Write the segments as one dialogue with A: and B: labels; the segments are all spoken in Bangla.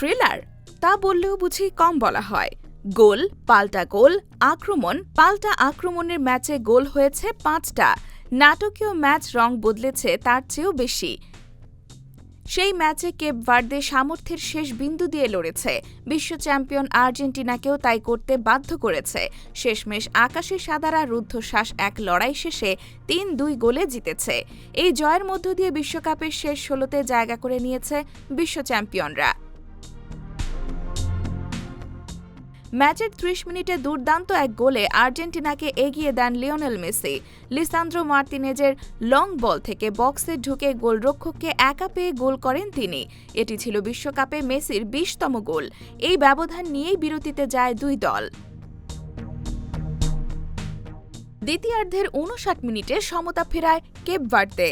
A: থ্রিলার তা বললেও বুঝি কম বলা হয়। গোল, পাল্টা গোল, আক্রমণ, পাল্টা আক্রমণের ম্যাচে গোল হয়েছে ৫টা। নাটকীয় ম্যাচ রং বদলেছে তার চেয়েও বেশি। সেই ম্যাচে কেপ ভার্দে সামর্থ্যের শেষ বিন্দু দিয়ে লড়েছে, বিশ্ব চ্যাম্পিয়ন আর্জেন্টিনাকেও তাই করতে বাধ্য করেছে। শেষমেশ আকাশে সাদারা রুদ্ধশ্বাস এক লড়াই শেষে ৩-২ গোলে জিতেছে। এই জয়ের মধ্য দিয়ে বিশ্বকাপের শেষ ১৬তে জায়গা করে নিয়েছে বিশ্ব চ্যাম্পিয়নরা। ম্যাচের ৩০ মিনিটে দুর্দান্ত এক গোলে আর্জেন্টিনাকে এগিয়ে দেন লিওনেল মেসি। লিসান্দ্রো মার্তিনেজের লং বল থেকে বক্সে ঢুকে গোলরক্ষককে একা পেয়ে গোল করেন তিনি। এটি ছিল বিশ্বকাপে মেসির ২০তম গোল। এই ব্যবধান নিয়েই বিরতিতে যায় দুই দল। দ্বিতীয়ার্ধের ৫৯ মিনিটে সমতা ফেরায় কেপ ভার্দে।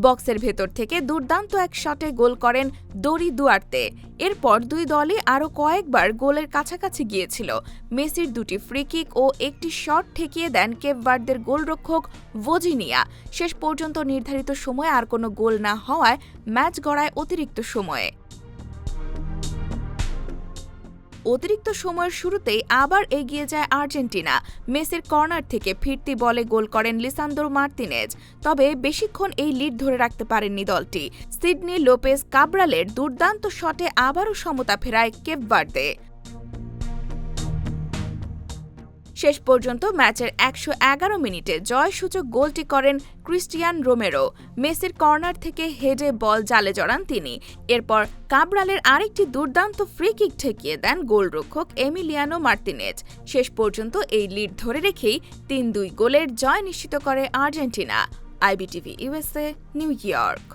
A: বক্সের ভেতর থেকে দুর্দান্ত এক শটে গোল করেন দোরি দুয়ার্তে। এরপর দুই দলই আরও কয়েকবার গোলের কাছাকাছি গিয়েছিল। মেসির দুটি ফ্রি কিক ও একটি শট ঠেকিয়ে দেন কেপ ভার্দের গোলরক্ষক ভোজিনিয়া। শেষ পর্যন্ত নির্ধারিত সময়ে আর কোনো গোল না হওয়ায় ম্যাচ গড়ায় অতিরিক্ত সময়ে। অতিরিক্ত সময়ের শুরুতেই আবার এগিয়ে যায় আর্জেন্টিনা। মেসির কর্নার থেকে ফিরতি বলে গোল করেন লিসান্দ্রো মার্তিনেজ। তবে বেশিক্ষণ এই লিড ধরে রাখতে পারেননি দলটি। সিডনি লোপেজ কাব্রালের দুর্দান্ত শটে আবারও সমতা ফেরায় কেপ ভার্দে। শেষ পর্যন্ত ম্যাচের ১১১ মিনিটে জয়সূচক গোলটি করেন ক্রিস্টিয়ান রোমেরো। মেসির কর্নার থেকে হেডে বল জালে জড়ান তিনি। এরপর কাব্রালের আরেকটি দুর্দান্ত ফ্রি কিক ঠেকিয়ে দেন গোলরক্ষক এমিলিয়ানো মার্তিনেজ। শেষ পর্যন্ত এই লিড ধরে রেখেই ৩-২ গোলের জয় নিশ্চিত করে Argentina. IBTV USA, new York.